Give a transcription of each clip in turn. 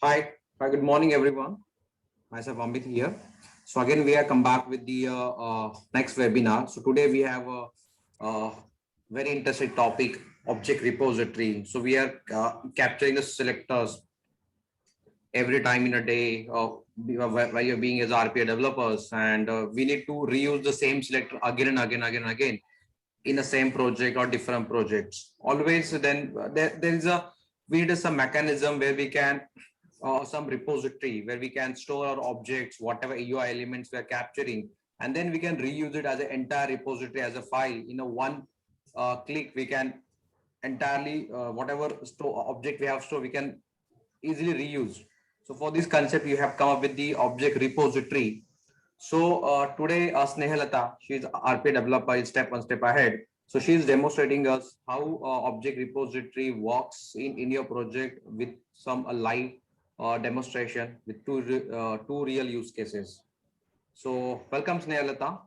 Good morning, everyone. Myself Amit here. So again, we are come back with the next webinar. So today we have a very interesting topic, object repository. So we are capturing the selectors every time in a day while you're being as RPA developers, and we need to reuse the same selector again and again in the same project or different projects. Always, then there is a we need some mechanism where we can some repository where we can store our objects, whatever UI elements we are capturing, and then we can reuse it as an entire repository as a file. In a one click, we can entirely whatever object we have stored, we can easily reuse. So for this concept, you have come up with the object repository. So today, Snehalata, she's RPA developer, is step one step ahead. So she's demonstrating us how object repository works in your project with some live demonstration with two real use cases. So welcome, Snehalata.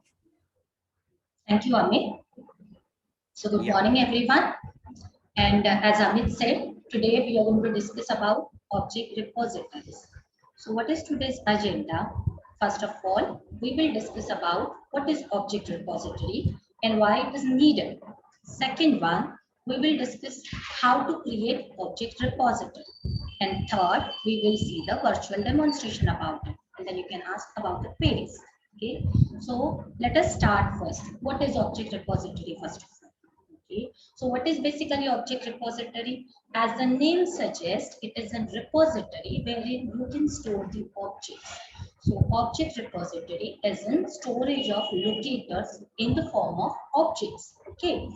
Thank you, Amit. So good morning, everyone. And as Amit said, today we are going to discuss about object repositories. So what is today's agenda? First of all, we will discuss about what is object repository and why it is needed. Second one, we will discuss how to create object repository. And third, we will see the virtual demonstration about it. And then you can ask about the queries. Okay, so let us start first. What is object repository first of all? Okay, so what is basically object repository? As the name suggests, it is a repository wherein you can store the objects. So object repository is in storage of locators in the form of objects. Okay,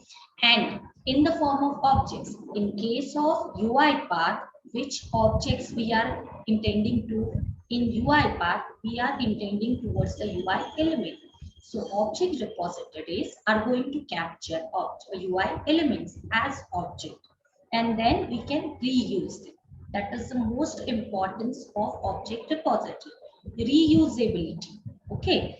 and in the form of objects, in case of UiPath, which objects we are intending to in UiPath, we are intending towards the UI element. So object repositories are going to capture UI elements as object, and then we can reuse them. That is the most importance of object repository, reusability. Okay.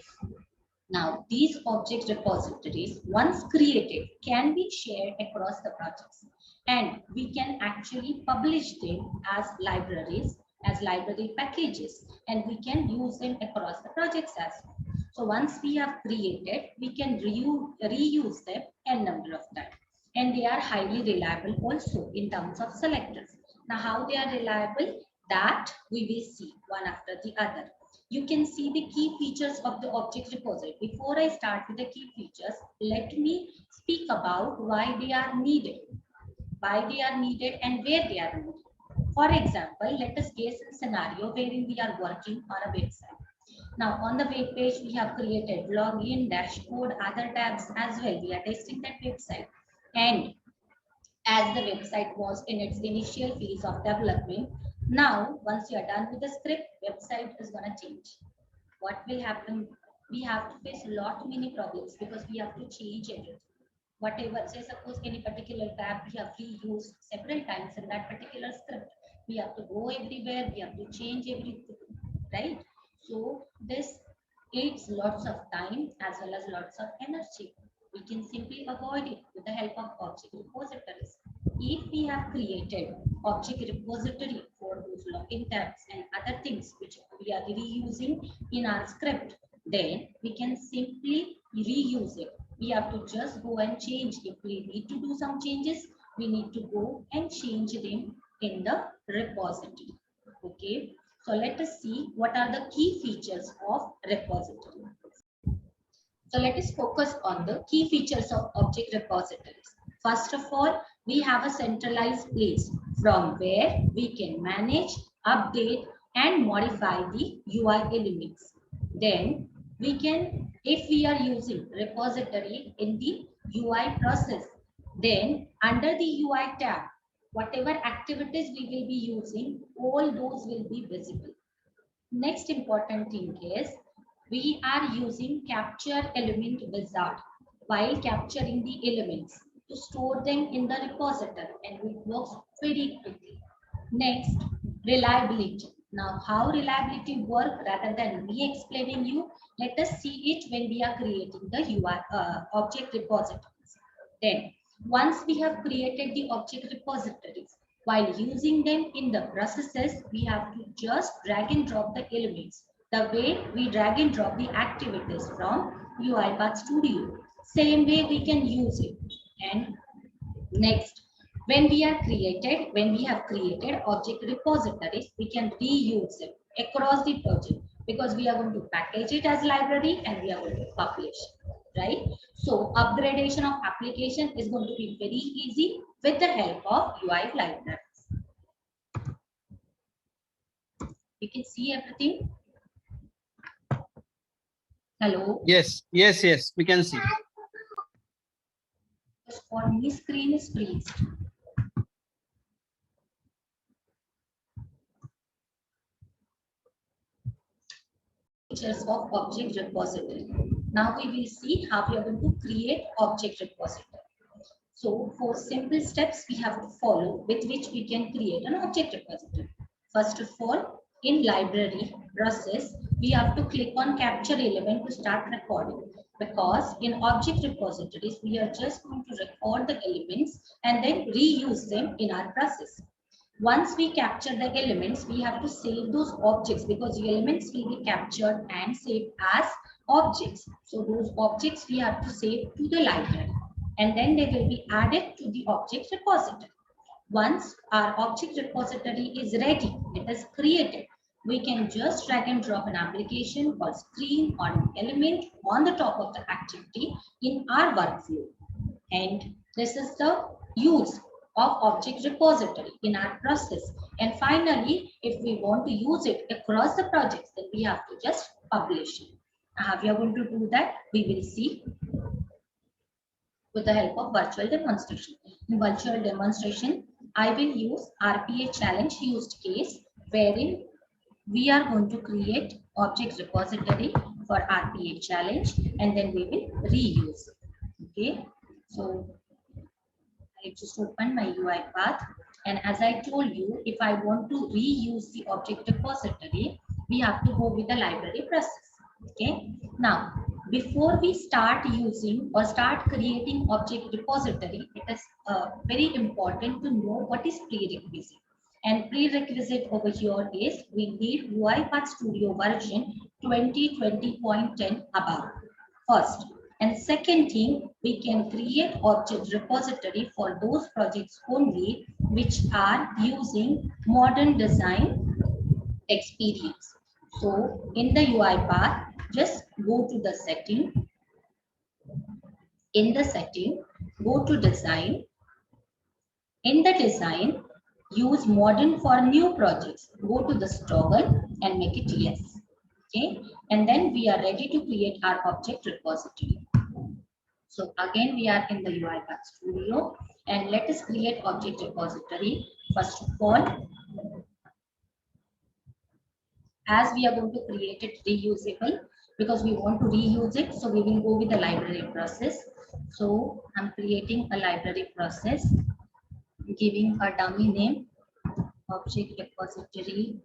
Now, these object repositories, once created, can be shared across the projects, and we can actually publish them as libraries, as library packages, and we can use them across the projects as well. So once we have created, we can reuse them n number of times, and they are highly reliable also in terms of selectors. Now, how they are reliable, that we will see one after the other. You can see the key features of the object repository. Before I start with the key features, let me speak about why they are needed, and where they are needed. For example, let us guess a scenario wherein we are working on a website. Now, on the web page, we have created login, dashboard, other tabs as well. We are testing that website. And as the website was in its initial phase of development, now once you are done with the script, website is going to change. What will happen? We have to face a lot many problems because we have to change everything. Whatever, say suppose any particular tab we have reused several times in that particular script, we have to go everywhere, we have to change everything, right? So this takes lots of time as well as lots of energy. We can simply avoid it with the help of object repositories. If we have created object repository for those login tabs and other things which we are reusing in our script, then we can simply reuse it. We have to just go and change. If we need to do some changes, we need to go and change them in the repository. Okay, so let us see what are the key features of repository. So let us focus on the key features of object repositories. First of all, we have a centralized place from where we can manage, update, and modify the UI elements. Then we can, if we are using repository in the UI process, then under the UI tab, whatever activities we will be using, all those will be visible. Next important thing is we are using capture element wizard while capturing the elements to store them in the repository, and it works very quickly. Next, reliability. Now, how reliability work rather than me explaining you, let us see it when we are creating the UI object repositories. Then, once we have created the object repositories, While using them in the processes, we have to just drag and drop the elements. The way we drag and drop the activities from UiPath Studio. Same way we can use it. And next, when we have created object repositories, we can reuse them across the project because we are going to package it as library and we are going to publish, right? So upgradation of application is going to be very easy with the help of UI libraries. You can see everything. Hello. Yes, yes, yes, we can see. For me, screen is freezed. Features of object repository. Now we will see how we are going to create object repository. So 4 simple steps we have to follow with which we can create an object repository. First of all, in library process, we have to click on capture element to start recording, because in object repositories, we are just going to record the elements and then reuse them in our process. Once we capture the elements, we have to save those objects because the elements will be captured and saved as objects. So those objects we have to save to the library and then they will be added to the object repository. Once our object repository is ready, it is created, we can just drag and drop an application or screen or an element on the top of the activity in our workflow. And this is the use of object repository in our process. And finally, if we want to use it across the projects, then we have to just publish it. How we are going to do that, we will see with the help of virtual demonstration. In virtual demonstration, I will use RPA challenge used case wherein we are going to create object repository for RPA challenge and then we will reuse it. Okay, so I just opened my UiPath, and as I told you, if I want to reuse the object repository, we have to go with the library process. Okay, now before we start using or start creating object repository, it is very important to know what is prerequisite. And prerequisite over here is we need UiPath Studio version 2020.10 above first. And second thing, we can create object repository for those projects only which are using modern design experience. So in the UiPath, just go to the setting. In the setting, go to design. In the design, use modern for new projects. Go to the toggle and make it yes. Okay, and then we are ready to create our object repository. So again, we are in the UiPath Studio and let us create object repository. First of all, as we are going to create it reusable because we want to reuse it. So we will go with the library process. So I'm creating a library process, giving a dummy name, object repository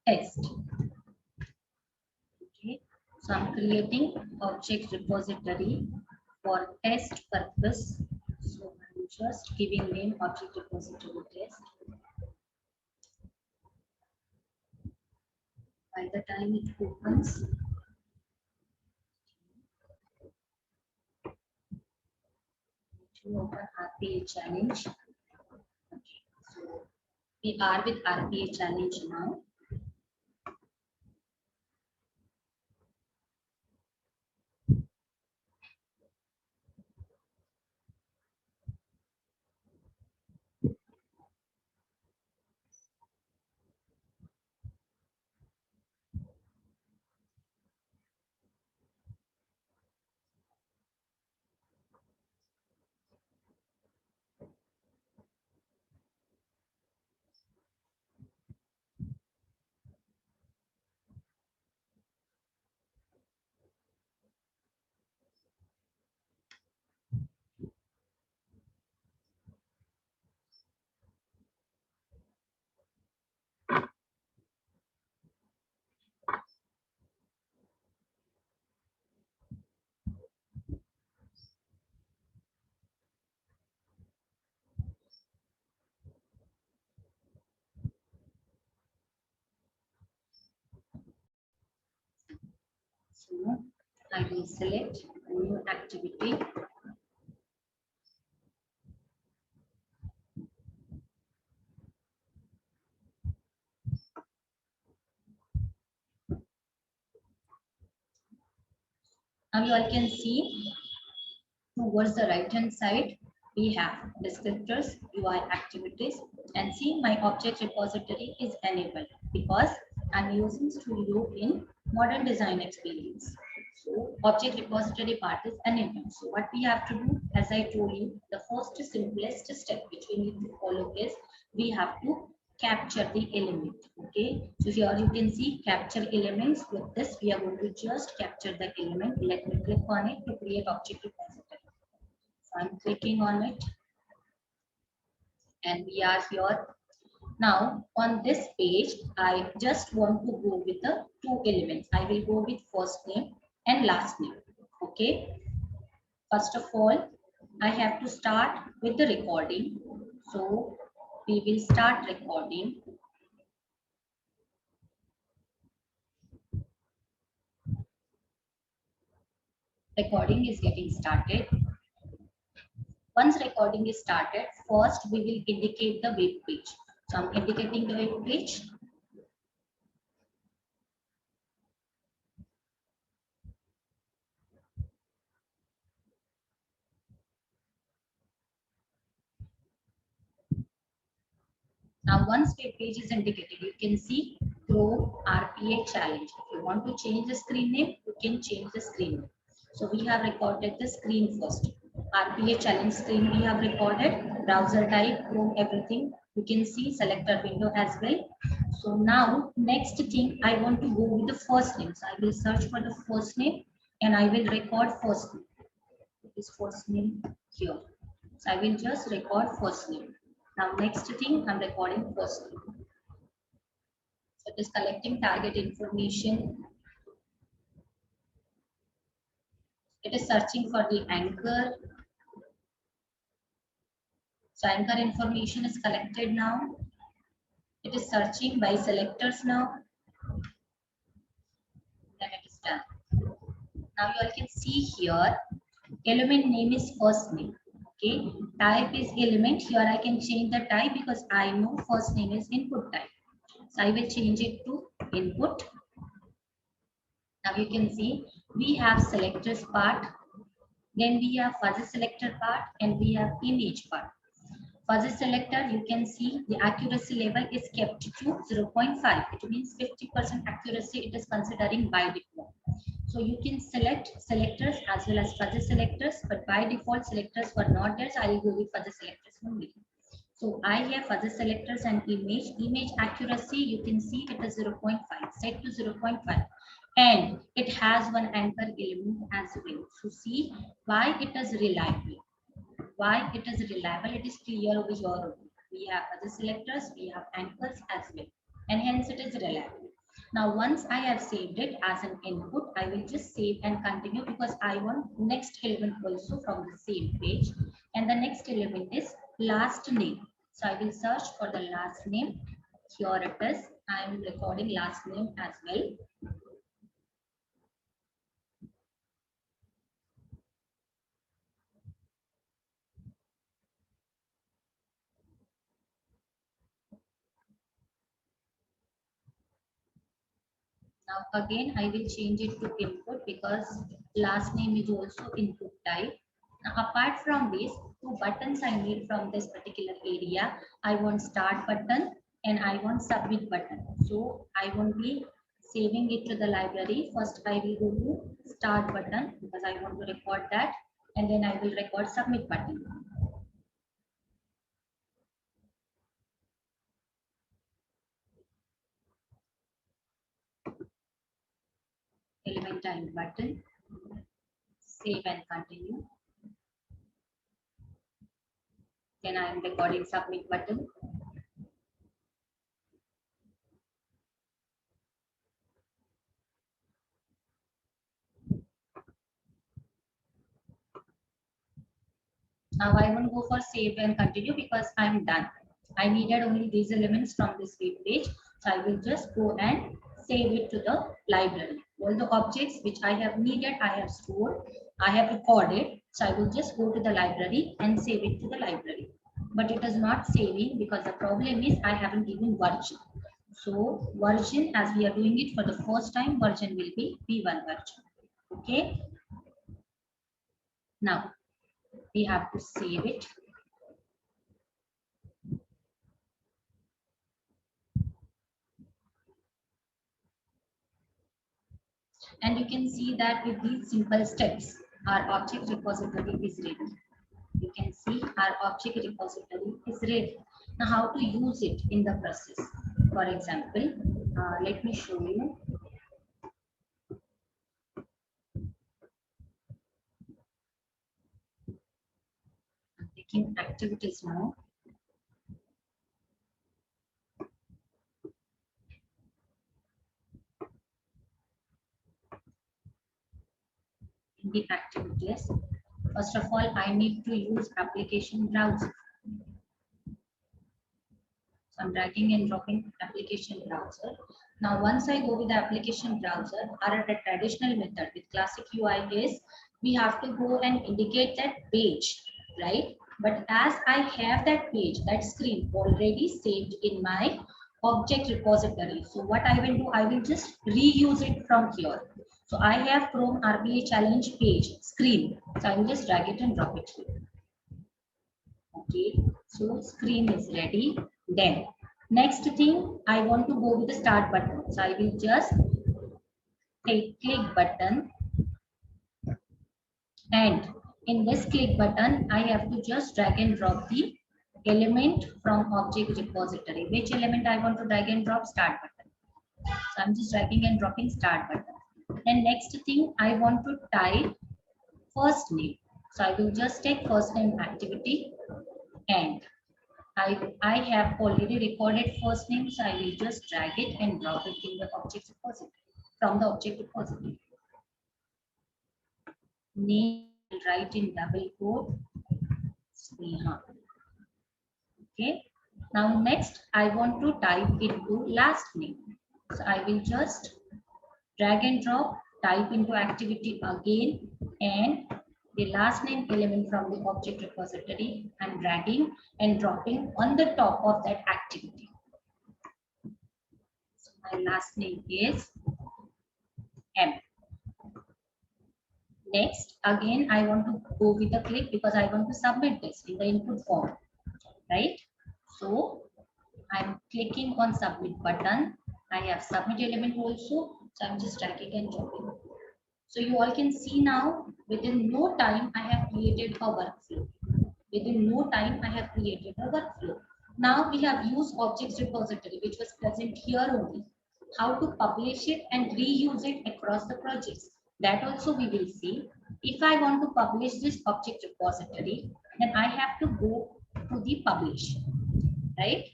test. Okay, so I'm creating object repository for test purpose. So I'm just giving name object repository test. By the time it opens, to open RPA challenge. Okay, so we are with RPA challenge now. So I will select a new activity. Now you all can see towards the right hand side, we have descriptors, UI activities, and see my object repository is enabled because I'm using Studio in modern design experience. So object repository part is enabled. So what we have to do, as I told you, the first simplest step which we need to follow is we have to capture the element. Okay, so here you can see capture elements. With this we are going to just capture the element. Let me click on it to create object repository. So I'm clicking on it and we are here. Now on this page, I just want to go with the two elements. I will go with first name and last name. Okay. First of all, I have to start with the recording. So we will start recording. Recording is getting started. Once recording is started, first we will indicate the web page. So I'm indicating the web page. Now, once web page is indicated, you can see Chrome RPA challenge. If you want to change the screen name, you can change the screen name. So we have recorded the screen first. RPA challenge screen we have recorded, browser type, Chrome, everything. You can see selector window as well. So now, next thing, I want to go with the first name. So I will search for the first name and I will record first name. It is first name here. So I will just record first name. Now next thing, I'm recording first name. So it is collecting target information. It is searching for the anchor. So anchor information is collected now. It is searching by selectors now. Then it is done. Now you all can see here, element name is first name. Okay, type is element. Here I can change the type because I know first name is input type. So I will change it to input. Now you can see we have selectors part, then we have fuzzy selector part, and we have image part. Fuzzy selector, you can see the accuracy level is kept to 0.5. It means 50% accuracy it is considering by default. So you can select selectors as well as fuzzy selectors, but by default selectors were not there, so I will go with fuzzy selectors only. So I have fuzzy selectors and image accuracy, you can see it is 0.5, set to 0.5. And it has one anchor element as well. So see why it is reliable. Why it is reliable, it is clear over here. We have other selectors, we have anchors as well, and hence it is reliable. Now once I have saved it as an input, I will just save and continue because I want next element also from the same page, and the next element is last name. So I will search for the last name. Here it is. I am recording last name as well. Now again, I will change it to input because last name is also input type. Now apart from this, two buttons I need from this particular area. I want start button and I want submit button. So I won't be saving it to the library. First I will go to start button because I want to record that, and then I will record submit button. Element time button, save and continue. Then I am recording submit button. Now I won't go for save and continue because I'm done. I needed only these elements from this web page. So I will just go and save it to the library. All the objects which I have needed, I have stored, I have recorded. So I will just go to the library and save it to the library. But it is not saving because the problem is I haven't given version. So version, as we are doing it for the first time, version will be V1 version. Okay. Now we have to save it. And you can see that with these simple steps, our object repository is ready. You can see our object repository is ready. Now, how to use it in the process? For example, let me show you. I'm taking activities now. In the activities, first of all, I need to use application browser. So I'm dragging and dropping application browser. Now, once I go with the application browser, our traditional method with classic UI is we have to go and indicate that page, right? But as I have that page, that screen already saved in my object repository. So what I will do, I will just reuse it from here. So I have Chrome RBA challenge page screen. So I will just drag it and drop it here. Okay, so screen is ready. Then next thing, I want to go with the start button. So I will just take click button, and in this click button, I have to just drag and drop the element from object repository. Which element I want to drag and drop? Start button. So I'm just dragging and dropping start button. And next thing, I want to type first name. So I will just take first name activity, and I have already recorded first name, so I will just drag it and drop it in the object repository from the object repository. Name, I'll write in double quote, Sneha. Okay. Now next, I want to type into last name. So I will just drag and drop, type into activity again, and the last name element from the object repository, I'm dragging and dropping on the top of that activity. So my last name is M. Next, again, I want to go with the click because I want to submit this in the input form, right? So I'm clicking on submit button. I have submit element also. So I'm just dragging and dropping. So you all can see now, within no time, I have created a workflow. Within no time, I have created a workflow. Now we have used objects repository, which was present here only. How to publish it and reuse it across the projects. That also we will see. If I want to publish this object repository, then I have to go to the publish, right?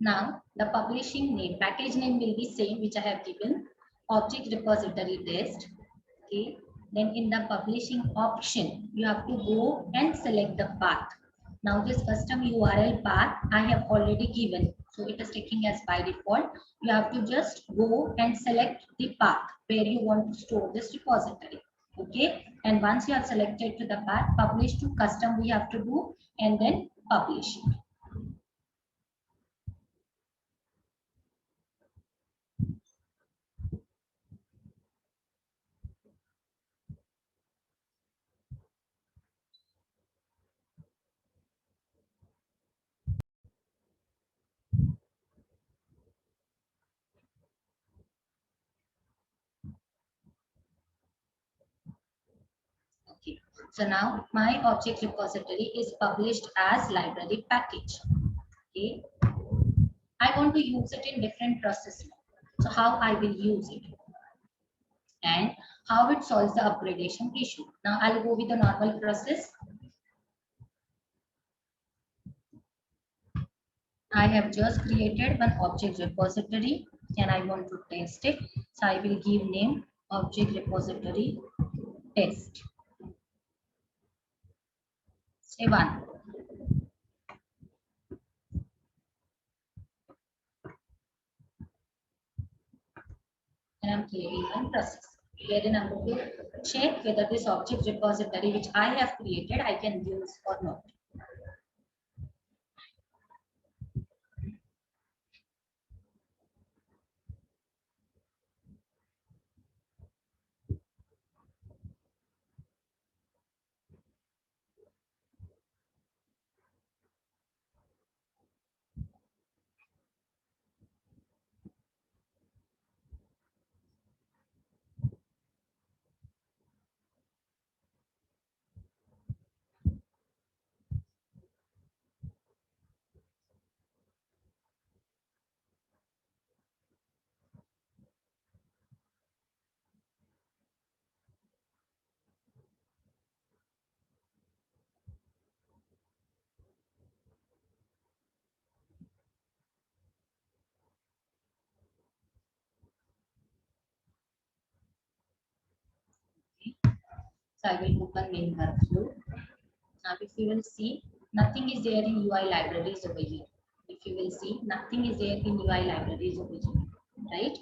Now the publishing name, package name will be same, which I have given, object repository test. Okay. Then in the publishing option, you have to go and select the path. Now this custom URL path I have already given. So it is taking as by default. You have to just go and select the path where you want to store this repository. Okay. And once you have selected to the path, publish to custom we have to do, and then publish it. Okay, so now my object repository is published as library package. Okay, I want to use it in different processes. So how I will use it and how it solves the upgradation issue. Now I'll go with the normal process. I have just created one object repository and I want to test it. So I will give name object repository test. Say one. creating one process. Wherein I'm going to check whether this object repository which I have created I can use or not. So I will open main workflow. Now if you will see, nothing is there in UI libraries over here. If you will see, nothing is there in UI libraries over here, right?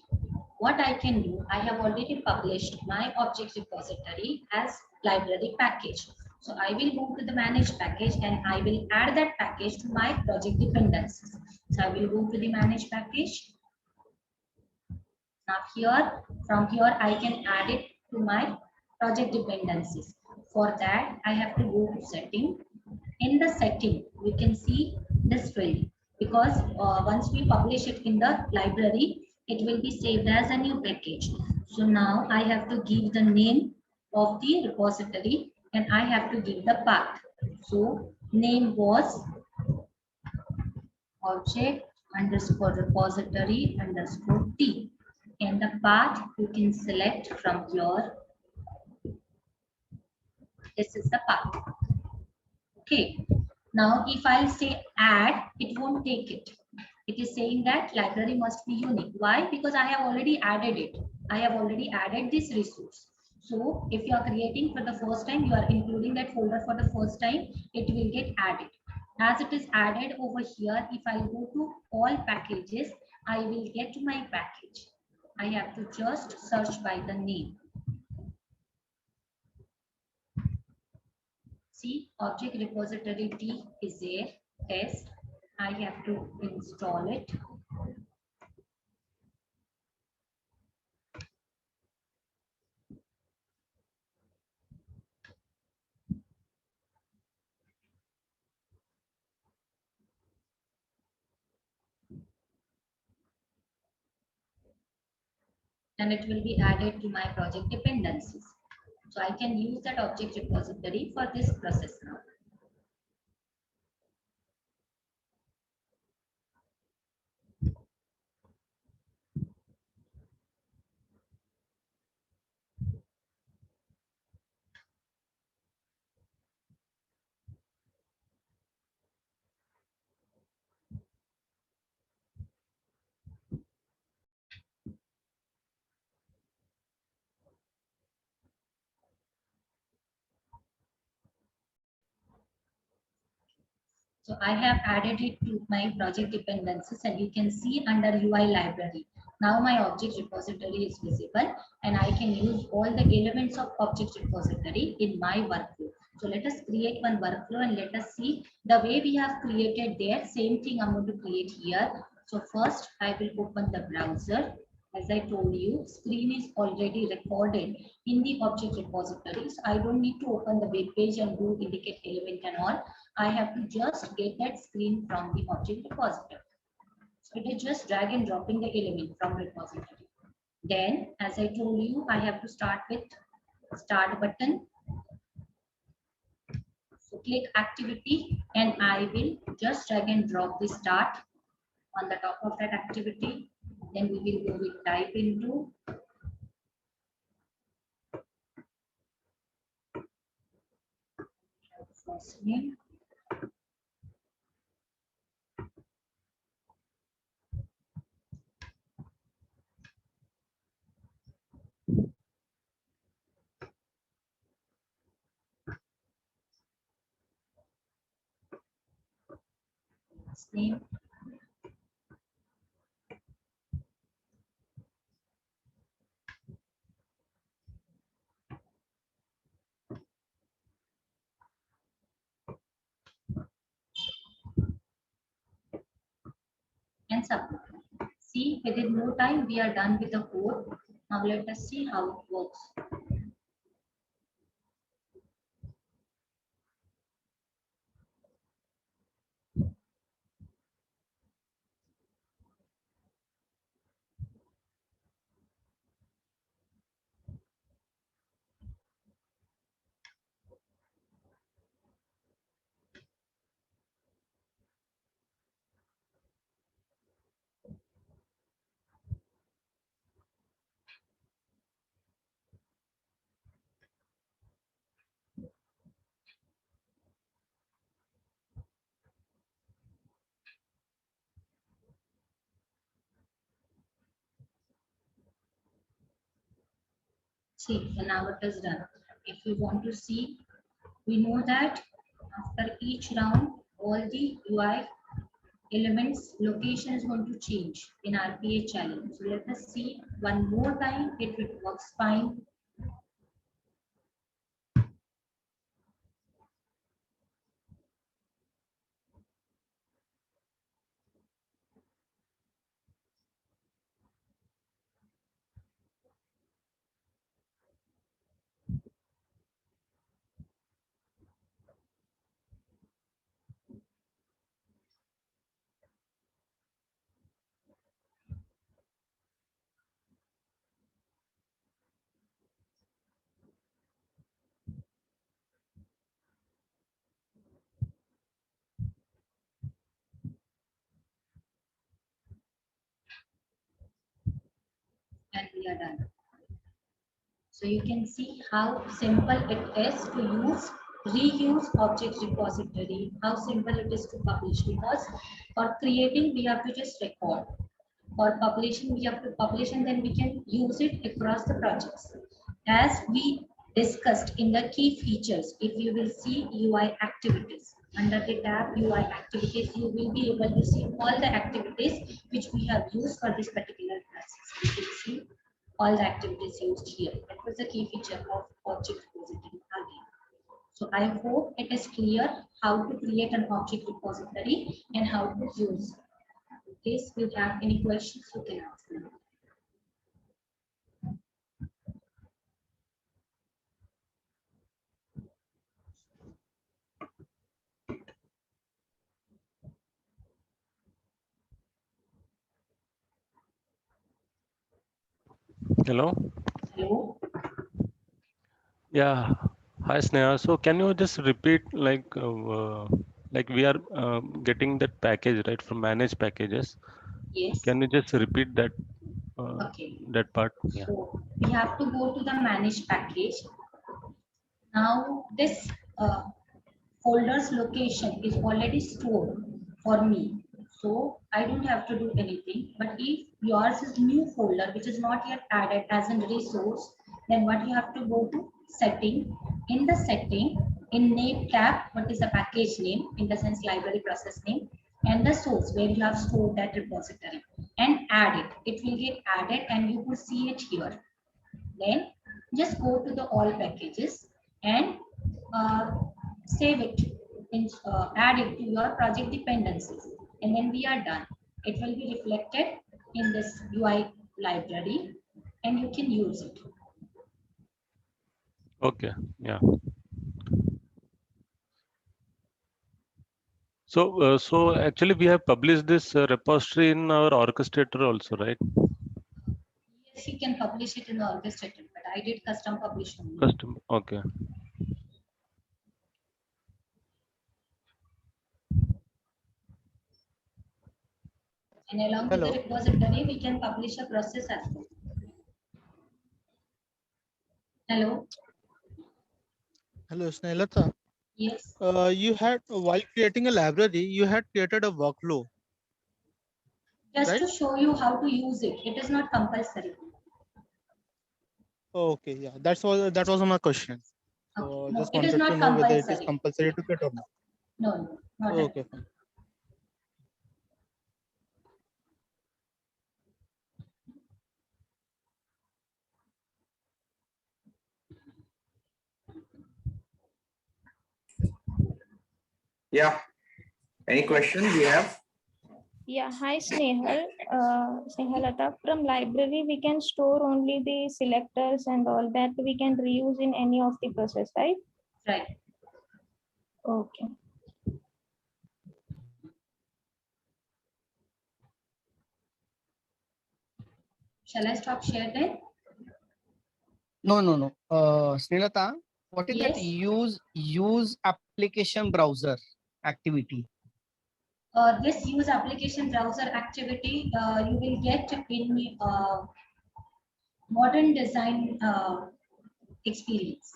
What I can do, I have already published my object repository as library package. So I will go to the manage package and I will add that package to my project dependencies. So I will go to the manage package. Now here, from here, I can add it to my project dependencies. For that, I have to go to setting. In the setting, we can see this field because once we publish it in the library, it will be saved as a new package. So now I have to give the name of the repository and I have to give the path. So name was object underscore repository underscore T. And the path you can select from here. This is the path. Okay. Now, if I say add, it won't take it. It is saying that library must be unique. Why? Because I have already added it. I have already added this resource. So if you are creating for the first time, you are including that folder for the first time, it will get added. As it is added over here, if I go to all packages, I will get my package. I have to just search by the name. See, object repository T is there, test. I have to install it. And it will be added to my project dependencies. So I can use that object repository for this process now. So I have added it to my project dependencies and you can see under UI library. Now my object repository is visible and I can use all the elements of object repository in my workflow. So let us create one workflow and let us see the way we have created there. Same thing I'm going to create here. So first I will open the browser. As I told you, screen is already recorded in the object repository. So I don't need to open the web page and do indicate element and all. I have to just get that screen from the object repository. So it is just drag and dropping the element from repository. Then, as I told you, I have to start with start button. So click activity and I will just drag and drop the start on the top of that activity. Then we will go with type into. First name. Last name. and submit. See, within no time we are done with the code. Now let us see how it works. See, so now it is done. If you want to see, we know that after each round, all the UI elements location is going to change in RPA challenge. So let us see one more time if it works fine. And we are done. So you can see how simple it is to reuse object repository, how simple it is to publish, because for creating we have to just record. For publishing we have to publish and then we can use it across the projects. As we discussed in the key features, if you will see UI activities, under the tab UI activities, you will be able to see all the activities which we have used for this particular process. You can see all the activities used here. That was the key feature of object repository again. So I hope it is clear how to create an object repository and how to use. In case you have any questions, you can ask me. Hello. Hello. Yeah. Hi, Sneha. So can you just repeat like we are getting that package right from managed packages? Yes. Can you just repeat that Okay. that part? Yeah. So we have to go to the manage package. Now this folder's location is already stored for me. So I don't have to do anything. But if yours is new folder, which is not yet added as a resource, then what you have to go to setting. In the setting, in name tab, what is the package name, in the sense library process name, and the source where you have stored that repository, and add it. It will get added and you will see it here. Then just go to the all packages and uh, save it, add it to your project dependencies, and then we are done. It will be reflected in this UI library and you can use it. Okay. Yeah. So actually we have published this repository in our orchestrator also, right? Yes, you can publish it in the orchestrator, but I did custom publish only. Custom. Okay. And along with the repository, we can publish a process as well. Hello. Hello, Snehata. Yes. You had, while creating a library, you had created a workflow. Just Right? to show you how to use it. It is not compulsory. Okay, yeah, that was my question. So Okay. No, just it is wanted to not know whether it is compulsory. compulsory to get or not. No, no, not at all. Okay, fine. Yeah. Any questions we have? Yeah, hi Snehal. Snehalata, from library we can store only the selectors and all that we can reuse in any of the process, right? Right. Okay. Shall I stop share then? No. Snehata, what is that Yes. use application browser activity? This use application browser activity you will get in modern design experience.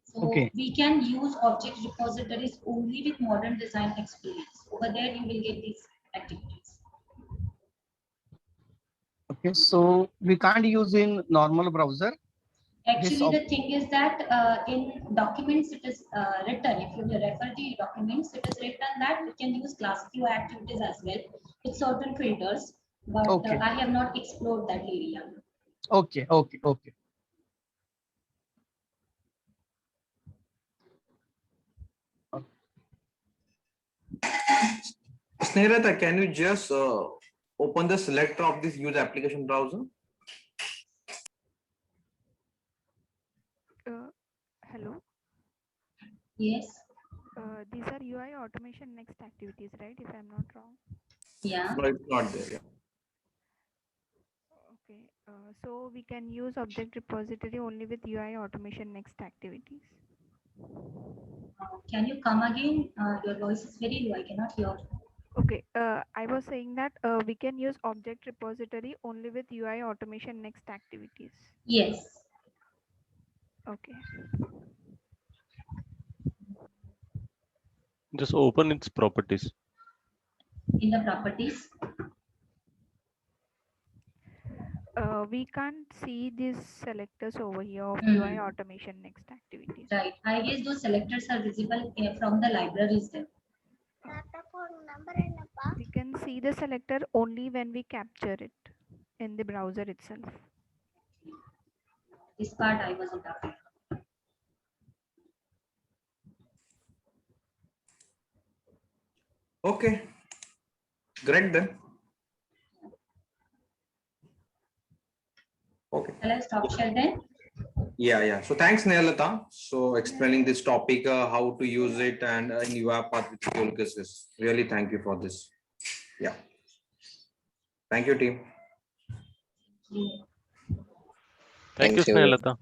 So Okay. we can use object repositories only with modern design experience. Over there you will get these activities. Okay. So we can't use in normal browser. Actually, the thing is that in documents it is written, if you refer the documents, it is written that we can use class UI activities as well with certain filters, but Okay. I have not explored that area. Okay. Snehlata, can you just open the selector of this use application browser? Hello, Yes. these are UI automation next activities, right? If I'm not wrong. Yeah. No, it's not there. Yeah. Okay, so we can use object repository only with UI automation next activities. Can you come again? Your voice is very low. I cannot hear. Okay, I was saying that we can use object repository only with UI automation next activities. Yes. Okay. Just open its properties. In the properties. We can't see these selectors over here of Mhm. UI automation next activities. Right. I guess those selectors are visible from the libraries then. We can see the selector only when we capture it in the browser itself. This part I wasn't aware. Okay, great then. Okay. Shall I stop share then? Yeah. So thanks, Snehlata. So explaining this topic, how to use it, and in UiPath with fuel cases. Really, thank you for this. Yeah. Thank you, team. Thank you, Thank you. Snehlata.